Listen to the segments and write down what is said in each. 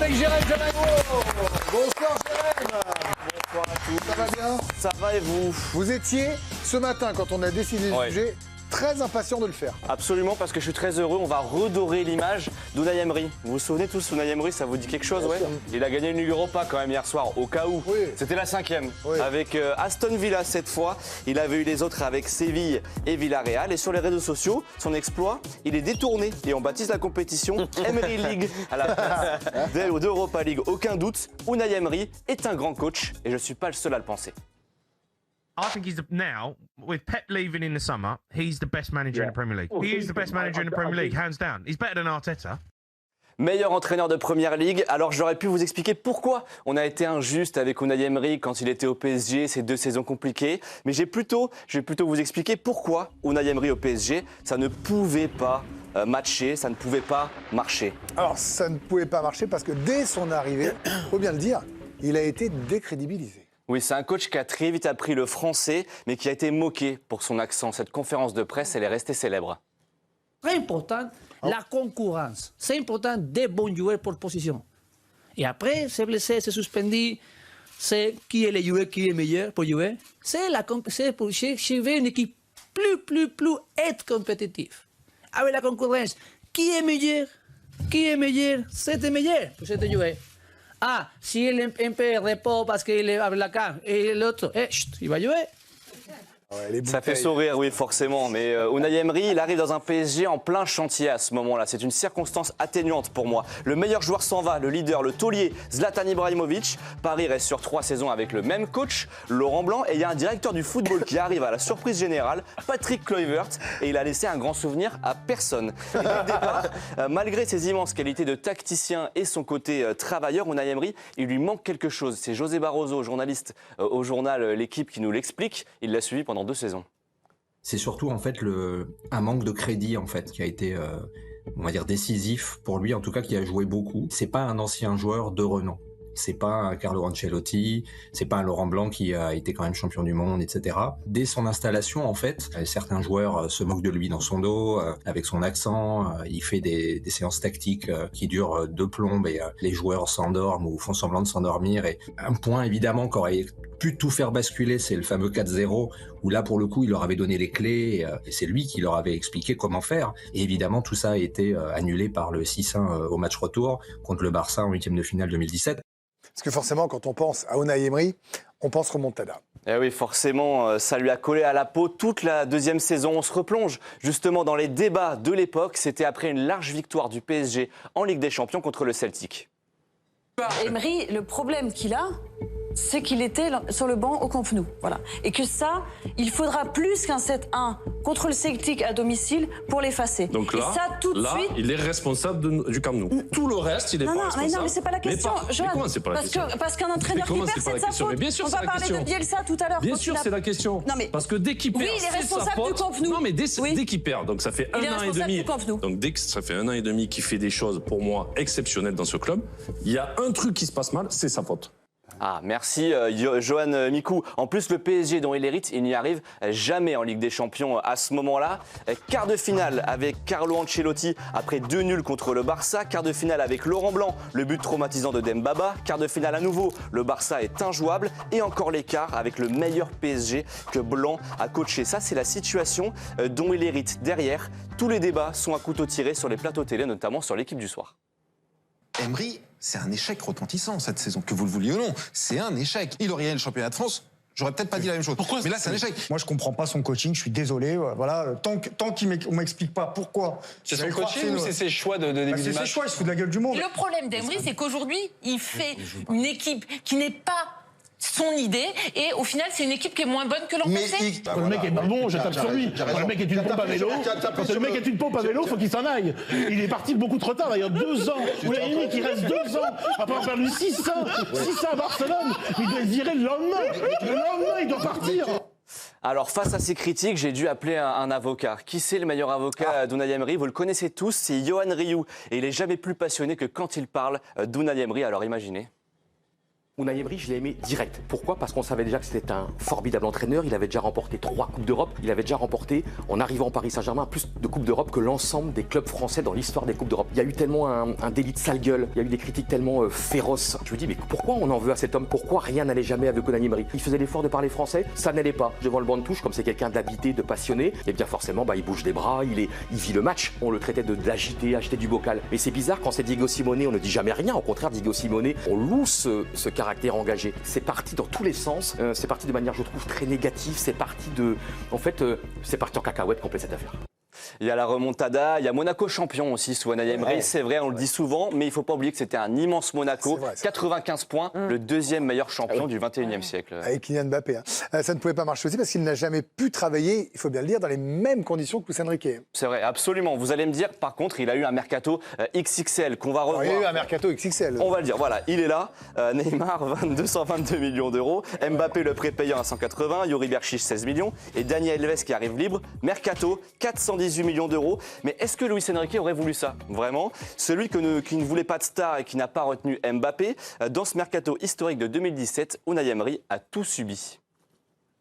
avec Jérém Jamago. Bonsoir Jérém. Bonsoir à tous. Ça va bien? Ça va et vous? Vous étiez, ce matin, quand on a décidé le sujet, très impatient de le faire. Absolument, parce que je suis très heureux. On va redorer l'image d'Unai Emery. Vous vous souvenez tous, Unai Emery, ça vous dit quelque chose? Ouais. Il a gagné une Ligue Europa quand même hier soir, au cas où. Oui. C'était la 5e, Oui. avec Aston Villa cette fois. Il avait eu les autres avec Séville et Villarreal. Et sur les réseaux sociaux, son exploit, il est détourné. Et on baptise la compétition Emery League à la place d'Europa League. Aucun doute, Unai Emery est un grand coach et je ne suis pas le seul à le penser. I think now, with Pep leaving in the summer, he's the best manager in the Premier League. He is the best manager in the Premier League, hands down. He's better than Arteta. Meilleur entraîneur de Première Ligue. Alors j'aurais pu vous expliquer pourquoi on a été injuste avec Unai Emery quand il était au PSG, ces 2 saisons compliquées. Mais je vais plutôt vous expliquer pourquoi Unai Emery au PSG, ça ne pouvait pas matcher, ça ne pouvait pas marcher. Alors, ça ne pouvait pas marcher parce que dès son arrivée, il faut bien le dire, il a été décrédibilisé. Oui, c'est un coach qui a très vite appris le français, mais qui a été moqué pour son accent. Cette conférence de presse, elle est restée célèbre. Très important, la concurrence. C'est important des bons joueurs pour position. Et après, c'est blessé, c'est suspendu, c'est qui est le joueur qui est meilleur pour jouer. C'est pour je veux une équipe plus être compétitive. Avec la concurrence, qui est meilleur, c'est le meilleur pour cette joueur. Ah, si il est un peu repos parce qu'il est avec la carte et l'autre, il va jouer. Ouais, Ça fait sourire, oui, forcément. Mais Unai Emery, il arrive dans un PSG en plein chantier à ce moment-là. C'est une circonstance atténuante pour moi. Le meilleur joueur s'en va, le leader, le taulier, Zlatan Ibrahimovic. Paris reste sur 3 saisons avec le même coach, Laurent Blanc. Et il y a un directeur du football qui arrive à la surprise générale, Patrick Kluivert. Et il a laissé un grand souvenir à personne. Et dès le départ, malgré ses immenses qualités de tacticien et son côté travailleur, Unai Emery, il lui manque quelque chose. C'est José Barroso, journaliste au journal L'Équipe, qui nous l'explique. Il l'a suivi pendant 2 saisons. C'est surtout en fait un manque de crédit en fait qui a été on va dire décisif pour lui, en tout cas qui a joué beaucoup. C'est pas un ancien joueur de renom. C'est pas un Carlo Ancelotti, c'est pas un Laurent Blanc qui a été quand même champion du monde, etc. Dès son installation, en fait, certains joueurs se moquent de lui dans son dos, avec son accent. Il fait des séances tactiques qui durent 2 plombes et les joueurs s'endorment ou font semblant de s'endormir. Et un point évidemment qu'aurait pu tout faire basculer, c'est le fameux 4-0 où là pour le coup il leur avait donné les clés et c'est lui qui leur avait expliqué comment faire. Et évidemment tout ça a été annulé par le 6-1 au match retour contre le Barça en 8e de finale 2017. Parce que forcément, quand on pense à Unai Emery, on pense remontada. Eh oui, forcément, ça lui a collé à la peau toute la 2e saison. On se replonge justement dans les débats de l'époque. C'était après une large victoire du PSG en Ligue des Champions contre le Celtic. Emery, le problème qu'il a, c'est qu'il était sur le banc au Camp Nou. Voilà. Et que ça, il faudra plus qu'un 7-1 contre le Celtic à domicile pour l'effacer. Donc là, et ça, tout de suite... il est responsable du Camp Nou. Tout le reste, il est pas responsable. Non, mais c'est pas la question. Mais comment c'est pas la question? Parce qu'un entraîneur qui perd, c'est de sa faute. Mais bien sûr, on va parler de Bielsa tout à l'heure. Bien sûr, c'est la question. Non, mais... Parce que dès qu'il perd, oui, il est c'est sa responsable faute. du Camp Nou. Non, mais dès qu'il perd, donc ça fait un an et demi. Donc dès que ça fait 1 an et demi qu'il fait des choses, pour moi, exceptionnelles dans ce club, il y a un truc qui se passe mal, c'est sa faute. Ah, merci Johan Mikou. En plus, le PSG dont il hérite, il n'y arrive jamais en Ligue des Champions à ce moment-là. Quart de finale avec Carlo Ancelotti après 2 nuls contre le Barça. Quart de finale avec Laurent Blanc, le but traumatisant de Dembaba. Quart de finale à nouveau, le Barça est injouable. Et encore l'écart avec le meilleur PSG que Blanc a coaché. Ça, c'est la situation dont il hérite. Derrière, tous les débats sont à couteau tiré sur les plateaux télé, notamment sur l'Équipe du soir. Emery, c'est un échec retentissant cette saison, que vous le vouliez ou non. C'est un échec. Il aurait gagné le championnat de France, j'aurais peut-être pas dit la même chose. Pourquoi? Mais là, c'est un échec. Moi, je comprends pas son coaching, je suis désolé. Voilà, tant qu'on m'explique pas pourquoi. C'est son coaching ou c'est ses choix de début du match? C'est ses choix, il se fout de la gueule du monde. Le problème d'Emery, c'est qu'aujourd'hui, il fait une équipe qui n'est pas son idée et au final c'est une équipe qui est moins bonne que l'an passé. Quand le mec est pas bon, je tape sur lui. Quand le mec est une pompe à vélo, quand le mec est une pompe à vélo, faut qu'il s'en aille. Il est parti beaucoup trop tard, il y a 2 ans. Vous l'avez dit qu'il reste 2 ans après avoir perdu 600 à Barcelone. Il doit se virer le lendemain. Le lendemain, il doit partir. Alors face à ces critiques, j'ai dû appeler un avocat. Qui c'est le meilleur avocat d'Unai Emery? Vous le connaissez tous, c'est Yohan Ryu. Et il est jamais plus passionné que quand il parle d'Unai Emery, alors imaginez. Unai Emery, je l'ai aimé direct. Pourquoi? Parce qu'on savait déjà que c'était un formidable entraîneur. Il avait déjà remporté 3 Coupes d'Europe. Il avait déjà remporté, en arrivant au Paris Saint-Germain, plus de Coupes d'Europe que l'ensemble des clubs français dans l'histoire des Coupes d'Europe. Il y a eu tellement un délit de sale gueule. Il y a eu des critiques tellement féroces. Je me dis, mais pourquoi on en veut à cet homme? Pourquoi rien n'allait jamais avec Unai Emery? Il faisait l'effort de parler français, ça n'allait pas. Devant le banc de touche, comme c'est quelqu'un d'habité, de passionné, et bien forcément, il bouge des bras, il vit le match. On le traitait d'agiter, acheter du bocal. Mais c'est bizarre, quand c'est Diego Simeone, on ne dit jamais rien. Au contraire, Diego Simeone, on loue ce caractère engagé. C'est parti dans tous les sens, c'est parti de manière, je trouve, très négative, c'est parti c'est parti en cacahuète complet cette affaire. Il y a la remontada, il y a Monaco champion aussi sous Unai Emery, c'est vrai, on le dit souvent, mais il ne faut pas oublier que c'était un immense Monaco, 95 points, le deuxième meilleur champion du 21e siècle. Avec Kylian Mbappé. Ça ne pouvait pas marcher aussi parce qu'il n'a jamais pu travailler, il faut bien le dire, dans les mêmes conditions que Luis Enrique. C'est vrai, absolument. Vous allez me dire, par contre, il a eu un mercato XXL qu'on va revoir. Il a eu un mercato XXL. On va le dire, voilà, il est là. Neymar, 222 millions d'euros. Mbappé, le prépayant à 180. Yuri Berchiche, 16 millions. Et Dani Alves qui arrive libre. Mercato, 418 millions d'euros. Mais est-ce que Luis Enrique aurait voulu ça? Vraiment? Celui qui ne voulait pas de star et qui n'a pas retenu Mbappé, dans ce mercato historique de 2017, Unai Emery a tout subi.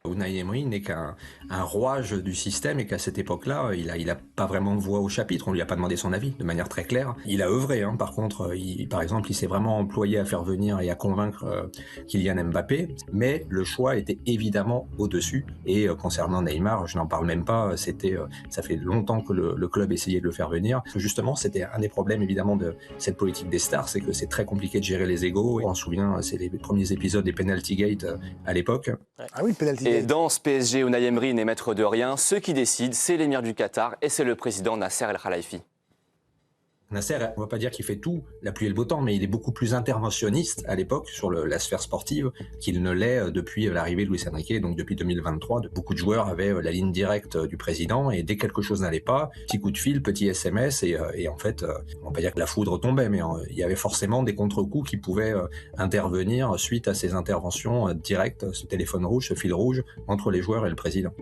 Unai Emery n'est qu'un rouage du système et qu'à cette époque-là, il a pas vraiment de voix au chapitre. On lui a pas demandé son avis de manière très claire. Il a œuvré, hein. Par contre, par exemple, il s'est vraiment employé à faire venir et à convaincre Kylian Mbappé, mais le choix était évidemment au-dessus. Et concernant Neymar, je n'en parle même pas. Ça fait longtemps que le club essayait de le faire venir. Justement, c'était un des problèmes évidemment de cette politique des stars, c'est que c'est très compliqué de gérer les égos. On se souvient, c'est les premiers épisodes des Penalty Gate à l'époque. Ah oui, Penalty Gate. Et dans ce PSG, Unai Emery n'est maître de rien. Ceux qui décident, c'est l'émir du Qatar et c'est le président Nasser El Khelaifi. Nasser, on ne va pas dire qu'il fait tout, la pluie et le beau temps, mais il est beaucoup plus interventionniste à l'époque sur la sphère sportive qu'il ne l'est depuis l'arrivée de Luis Enrique, donc depuis 2023. Beaucoup de joueurs avaient la ligne directe du président et dès que quelque chose n'allait pas, petit coup de fil, petit SMS et en fait, on va pas dire que la foudre tombait, mais il y avait forcément des contre-coups qui pouvaient intervenir suite à ces interventions directes, ce téléphone rouge, ce fil rouge entre les joueurs et le président.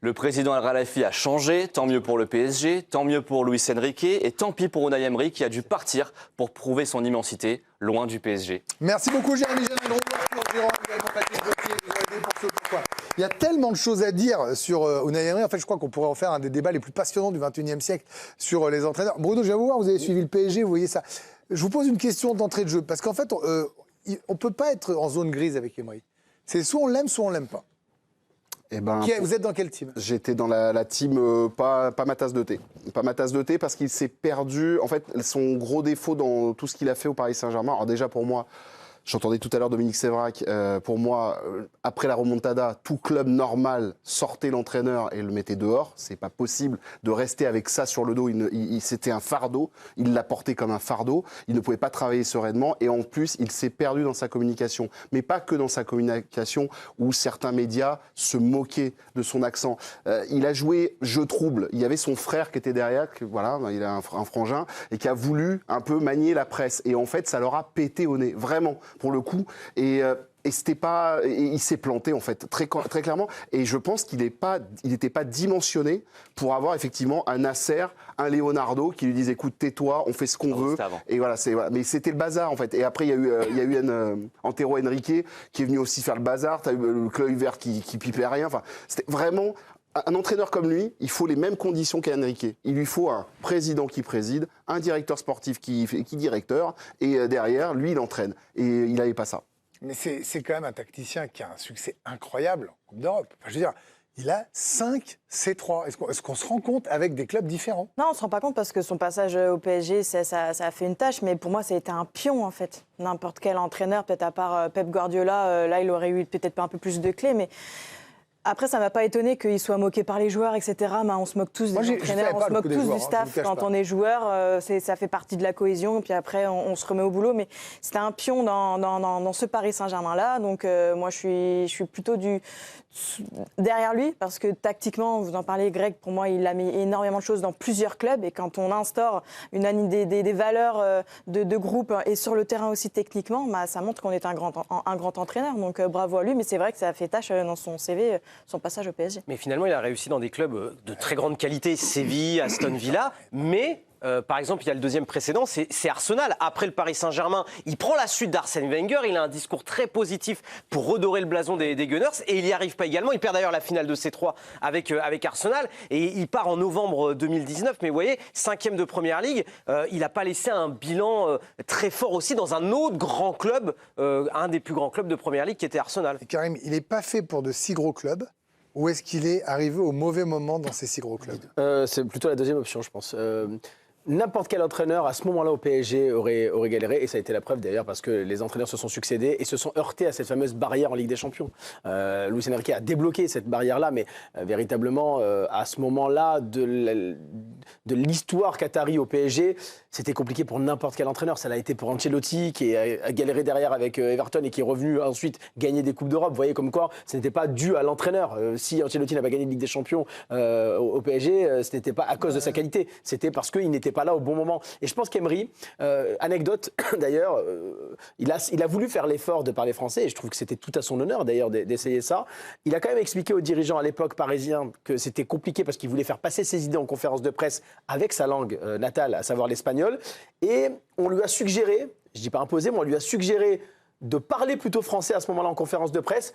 Le président El Khelaifi a changé, tant mieux pour le PSG, tant mieux pour Luis Enrique et tant pis pour Unai Emery qui a dû partir pour prouver son immensité loin du PSG. Merci beaucoup Jérémy Janel, Arthur Durand, également Patrick Gauthier, vous avez aidé pour ce pourquoi. Il y a tellement de choses à dire sur Unai Emery. En fait, je crois qu'on pourrait en faire un des débats les plus passionnants du 21e siècle sur les entraîneurs. Bruno, je vais vous voir, vous avez suivi le PSG, vous voyez ça. Je vous pose une question d'entrée de jeu, parce qu'en fait, on ne peut pas être en zone grise avec Emery. C'est soit on l'aime, soit on l'aime pas. Eh ben, vous êtes dans quelle team? J'étais dans la team pas ma tasse de thé. Pas ma tasse de thé parce qu'il s'est perdu. En fait, son gros défaut dans tout ce qu'il a fait au Paris Saint-Germain, alors déjà pour moi, j'entendais tout à l'heure Dominique Sévrac, pour moi, après la remontada, tout club normal sortait l'entraîneur et le mettait dehors. C'est pas possible de rester avec ça sur le dos. C'était un fardeau. Il l'a porté comme un fardeau. Il ne pouvait pas travailler sereinement. Et en plus, il s'est perdu dans sa communication. Mais pas que dans sa communication où certains médias se moquaient de son accent. Il a joué jeu trouble. Il y avait son frère qui était derrière, voilà, il a un frangin, et qui a voulu un peu manier la presse. Et en fait, ça leur a pété au nez. Vraiment. Pour le coup, et c'était pas, et il s'est planté en fait très clairement. Et je pense qu'il n'était pas dimensionné pour avoir effectivement un Nasser, un Leonardo qui lui disent écoute tais-toi, on fait ce qu'on veut. Et voilà, mais c'était le bazar en fait. Et après il y a eu Antero Henrique qui est venu aussi faire le bazar. T'as eu le Club vert qui pipait rien. Enfin, c'était vraiment. Un entraîneur comme lui, il faut les mêmes conditions qu'Enrique. Il lui faut un président qui préside, un directeur sportif qui directeur, et derrière, lui, il entraîne. Et il n'avait pas ça. Mais c'est quand même un tacticien qui a un succès incroyable en Coupe d'Europe. Enfin, je veux dire, il a 5 C3. Est-ce qu'on se rend compte avec des clubs différents? Non, on ne se rend pas compte parce que son passage au PSG, ça a fait une tâche. Mais pour moi, ça a été un pion, en fait. N'importe quel entraîneur, peut-être à part Pep Guardiola, là, il aurait eu peut-être pas un peu plus de clés, mais... Après, ça ne m'a pas étonné qu'il soit moqué par les joueurs, etc. Mais on se moque tous des entraîneurs, on se moque tous du staff. Quand on est joueur, ça fait partie de la cohésion. Et puis après, on se remet au boulot. Mais c'était un pion dans ce Paris Saint-Germain-là. Donc moi, je suis plutôt derrière lui. Parce que tactiquement, vous en parlez, Greg, pour moi, il a mis énormément de choses dans plusieurs clubs. Et quand on instaure des valeurs de groupe et sur le terrain aussi techniquement, ça montre qu'on est un grand entraîneur. Donc bravo à lui. Mais c'est vrai que ça a fait tâche dans son CV. Son passage au PSG. Mais finalement, il a réussi dans des clubs de très grande qualité, Séville, Aston Villa, mais par exemple, il y a le deuxième précédent, c'est Arsenal. Après le Paris Saint-Germain, il prend la suite d'Arsène Wenger. Il a un discours très positif pour redorer le blason des Gunners. Et il n'y arrive pas également. Il perd d'ailleurs la finale de C3 avec Arsenal. Et il part en novembre 2019. Mais vous voyez, 5e de Première Ligue, il n'a pas laissé un bilan très fort aussi dans un autre grand club, un des plus grands clubs de Première Ligue qui était Arsenal. Et Karim, il n'est pas fait pour de si gros clubs. Ou est-ce qu'il est arrivé au mauvais moment dans ces si gros clubs? C'est plutôt la deuxième option, je pense. N'importe quel entraîneur à ce moment-là au PSG aurait galéré, et ça a été la preuve d'ailleurs parce que les entraîneurs se sont succédés et se sont heurtés à cette fameuse barrière en Ligue des Champions. Luis Enrique a débloqué cette barrière-là, mais véritablement à ce moment-là de l'histoire qatari au PSG, c'était compliqué pour n'importe quel entraîneur. Ça l'a été pour Ancelotti qui a galéré derrière avec Everton et qui est revenu ensuite gagner des Coupes d'Europe. Vous voyez comme quoi ce n'était pas dû à l'entraîneur. Si Ancelotti n'a pas gagné de Ligue des Champions au PSG, ce n'était pas à cause de sa qualité, c'était parce qu'il n'était pas là au bon moment. Et je pense qu'Emery, anecdote d'ailleurs, il a voulu faire l'effort de parler français et je trouve que c'était tout à son honneur d'ailleurs d'essayer ça. Il a quand même expliqué aux dirigeants à l'époque parisiens que c'était compliqué parce qu'il voulait faire passer ses idées en conférence de presse avec sa langue natale, à savoir l'espagnol. Et on lui a suggéré, je dis pas imposé, mais on lui a suggéré de parler plutôt français à ce moment-là en conférence de presse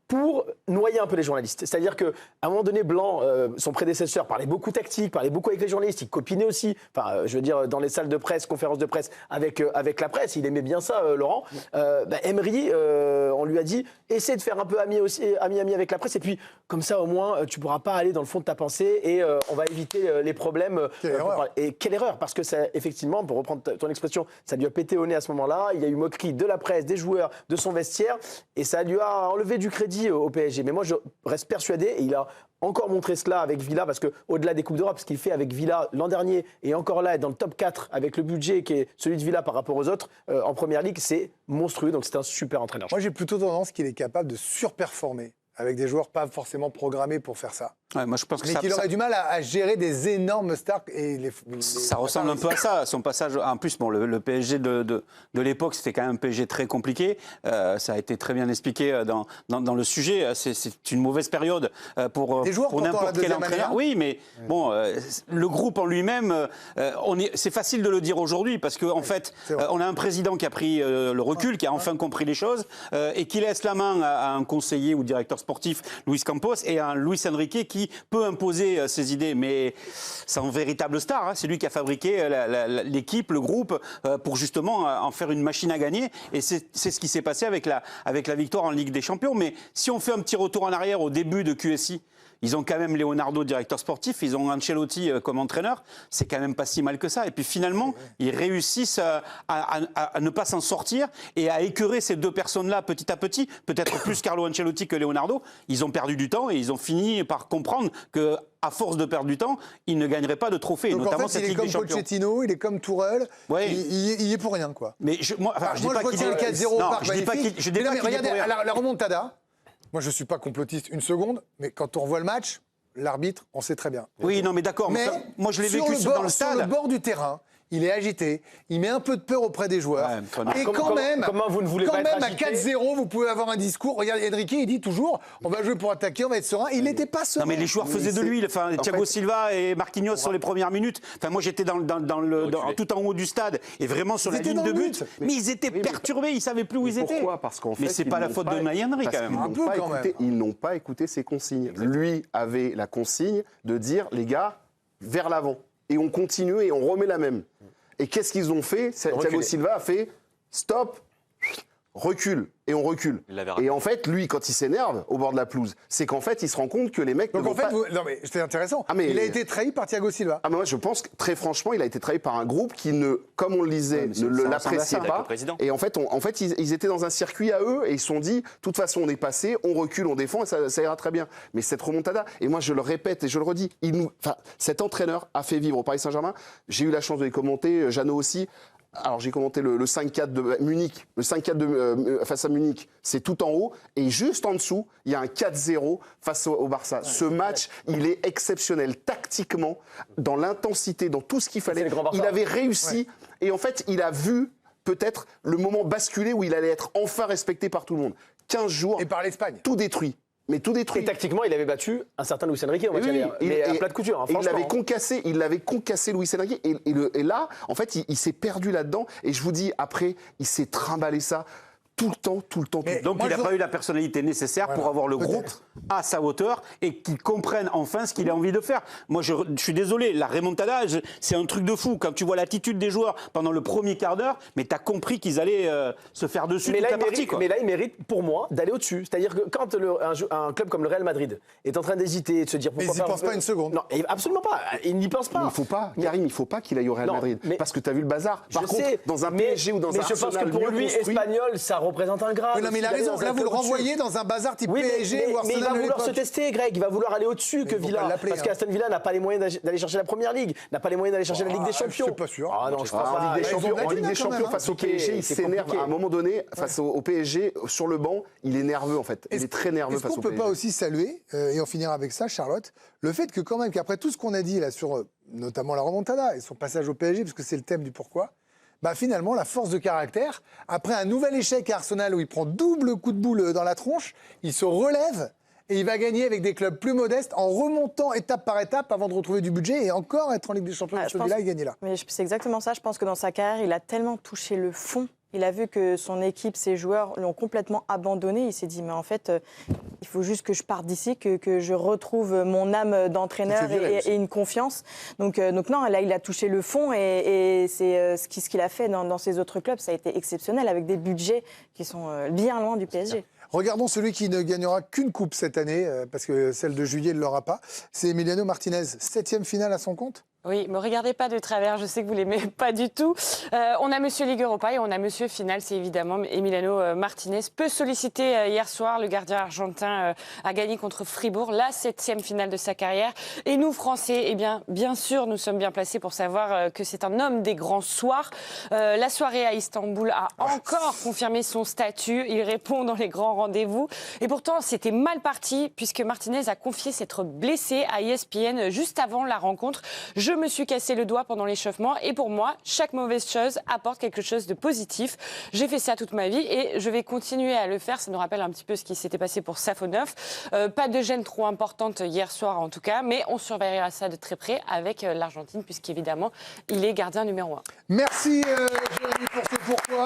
pour noyer un peu les journalistes. C'est-à-dire qu'à un moment donné, Blanc, son prédécesseur, parlait beaucoup tactique, parlait beaucoup avec les journalistes, il copinait aussi, enfin, je veux dire, dans les salles de presse, conférences de presse, avec la presse, il aimait bien ça, Laurent. Emery, on lui a dit, essaie de faire un peu ami avec la presse, et puis, comme ça, au moins, tu pourras pas aller dans le fond de ta pensée, et on va éviter les problèmes. Et quelle erreur, parce que ça, effectivement, pour reprendre ton expression, ça lui a pété au nez à ce moment-là, il y a eu moquerie de la presse, des joueurs, de son vestiaire, et ça lui a enlevé du crédit au PSG. Mais moi, je reste persuadé, et il a encore montré cela avec Villa, parce qu'au-delà des Coupes d'Europe, ce qu'il fait avec Villa l'an dernier, et encore là, être dans le top 4 avec le budget qui est celui de Villa par rapport aux autres, en Première Ligue, c'est monstrueux. Donc c'est un super entraîneur. Moi, j'ai plutôt tendance qu'il est capable de surperformer avec des joueurs pas forcément programmés pour faire ça. Ouais, moi je pense que mais qu'il aurait du mal à gérer des énormes stars. Et ça ressemble un peu à ça, son passage. En plus, bon, le PSG de l'époque, c'était quand même un PSG très compliqué. Ça a été très bien expliqué dans le sujet. C'est une mauvaise période pour n'importe quel entraîneur. Oui, mais bon, le groupe en lui-même, c'est facile de le dire aujourd'hui parce qu'en fait, on a un président qui a pris le recul, qui a enfin compris les choses et qui laisse la main à un conseiller ou directeur sportif, Luis Campos, et à un Luis Enrique qui peut imposer ses idées, mais c'est un véritable star. Hein. C'est lui qui a fabriqué l'équipe, le groupe, pour justement en faire une machine à gagner. Et c'est ce qui s'est passé avec la victoire en Ligue des Champions. Mais si on fait un petit retour en arrière au début de QSI, ils ont quand même Leonardo, directeur sportif, ils ont Ancelotti comme entraîneur. C'est quand même pas si mal que ça. Et puis finalement, ils réussissent à ne pas s'en sortir et à écœurer ces deux personnes-là petit à petit. Peut-être plus Carlo Ancelotti que Leonardo. Ils ont perdu du temps et ils ont fini par comprendre que, à force de perdre du temps, ils ne gagneraient pas de trophée, donc notamment en fait, cette Ligue des Champions. Il est comme Pochettino, il est comme Tourelle, il y est pour rien, quoi. Mais moi, je dis pas qu'il est 4-0 au Parc. Je dis pas qu'il regardez, la remontada. Moi, je ne suis pas complotiste une seconde, mais quand on revoit le match, l'arbitre, on sait très bien. Oui, non, mais d'accord. Mais moi, je l'ai vécu dans le stade. Sur le bord du terrain, il est agité, il met un peu de peur auprès des joueurs. Ouais, et comment vous ne voulez pas être agité ? À 4-0, vous pouvez avoir un discours. Regardez, Enrique, il dit toujours, on va jouer pour attaquer, on va être serein. Il n'était pas serein. Non, mais les joueurs faisaient de lui. Enfin, Thiago Silva et Marquinhos sur les premières minutes. Enfin, moi, j'étais tout en haut du stade et vraiment sur la ligne de but. Mais ils étaient perturbés, ils ne savaient plus où ils étaient. Pourquoi ? Parce qu'en fait, mais c'est pas la faute de Henry quand même. Ils n'ont pas écouté ses consignes. Lui avait la consigne de dire, les gars, vers l'avant. Et on continue et on remet la même. Et qu'est-ce qu'ils ont fait ? Thiago Silva a fait stop, recule, et on recule. Et en fait, lui, quand il s'énerve au bord de la pelouse, c'est qu'en fait, il se rend compte que les mecs. Donc en fait, non mais c'est intéressant. Il a été trahi par Thiago Silva. Moi, je pense que très franchement, il a été trahi par un groupe qui comme on le disait, ne l'appréciait pas. Et en fait, ils étaient dans un circuit à eux et ils se sont dit, de toute façon, on est passé, on recule, on défend et ça ira très bien. Mais cette remontada, et moi je le répète et je le redis, cet entraîneur a fait vivre au Paris Saint-Germain. J'ai eu la chance de les commenter, Jeannot aussi. Alors j'ai commenté le 5-4 de Munich, le 5-4 face à Munich, c'est tout en haut, et juste en dessous, il y a un 4-0 face au Barça. Ce match, il est exceptionnel tactiquement, dans l'intensité, dans tout ce qu'il fallait. Il avait réussi, et en fait, il a vu peut-être le moment basculer où il allait être enfin respecté par tout le monde. 15 jours, et par l'Espagne. Tout détruit. Mais tout détruit. Et tactiquement, il avait battu un certain Luis Enrique en match aller. Mais à plat de couture, il l'avait concassé Luis Enrique. Et là, en fait, il s'est perdu là-dedans. Et je vous dis, après, il s'est trimballé ça. Tout le temps. Donc il n'a pas eu la personnalité nécessaire pour avoir le groupe à sa hauteur et qu'il comprenne enfin ce qu'il a envie de faire. Moi, je suis désolé, la remontada, c'est un truc de fou. Quand tu vois l'attitude des joueurs pendant le premier quart d'heure, mais tu as compris qu'ils allaient se faire dessus toute la partie. Mais là, il mérite, pour moi, d'aller au-dessus. C'est-à-dire que quand un club comme le Real Madrid est en train d'hésiter, de se dire pourquoi pas... Mais il n'y pense pas une seconde. Non, absolument pas. Il n'y pense pas. Mais il ne faut pas, Karim, il ne faut pas qu'il aille au Real Madrid. Parce que tu as vu le bazar. Par contre, dans un PSG ou dans un Arsenal je pense que pour lui, espagnol, ça représente un grade. Oui, non, mais il a raison. Là, vous le renvoyez dans un bazar type PSG ou Arsenal. Mais il va vouloir se tester, Greg. Il va vouloir aller au-dessus que Villa. Parce qu'Aston Villa n'a pas les moyens d'aller chercher la Première Ligue, n'a pas les moyens d'aller chercher la Ligue des Champions. Je suis pas sûr. Ah non, je pense pas. En Ligue des Champions, face au PSG, il s'énerve. À un moment donné, face au PSG, sur le banc, il est nerveux, en fait. Il est très nerveux face au PSG. Est-ce qu'on peut pas aussi saluer, et en finir avec ça, Charlotte, le fait que quand même, qu'après tout ce qu'on a dit là sur notamment la remontada et son passage au PSG, parce que c'est le thème du pourquoi, bah finalement, la force de caractère, après un nouvel échec à Arsenal où il prend double coup de boule dans la tronche, il se relève et il va gagner avec des clubs plus modestes en remontant étape par étape avant de retrouver du budget et encore être en Ligue des Champions de celui-là et gagner là. Mais c'est exactement ça. Je pense que dans sa carrière, il a tellement touché le fond. Il a vu que son équipe, ses joueurs l'ont complètement abandonné. Il s'est dit, mais en fait, il faut juste que je parte d'ici, que je retrouve mon âme d'entraîneur et une confiance. Donc non, là, il a touché le fond et c'est ce qu'il a fait dans ses autres clubs. Ça a été exceptionnel avec des budgets qui sont bien loin du PSG. Regardons celui qui ne gagnera qu'une coupe cette année, parce que celle de juillet ne l'aura pas. C'est Emiliano Martinez, 7e finale à son compte. Oui, me regardez pas de travers, je sais que vous l'aimez pas du tout. On a Monsieur Ligue Europa et on a Monsieur Finale, c'est évidemment Emiliano Martinez. Peu sollicité hier soir, le gardien argentin a gagné contre Fribourg, la 7e finale de sa carrière. Et nous, Français, eh bien sûr, nous sommes bien placés pour savoir que c'est un homme des grands soirs. La soirée à Istanbul a encore confirmé son statut. Il répond dans les grands rendez-vous. Et pourtant, c'était mal parti puisque Martinez a confié s'être blessé à ESPN juste avant la rencontre. Je me suis cassé le doigt pendant l'échauffement et pour moi, chaque mauvaise chose apporte quelque chose de positif. J'ai fait ça toute ma vie et je vais continuer à le faire. Ça nous rappelle un petit peu ce qui s'était passé pour Safonov. Pas de gêne trop importante hier soir en tout cas, mais on surveillera ça de très près avec l'Argentine puisqu'évidemment, il est gardien numéro 1. Merci Jérémy pour ce pourquoi.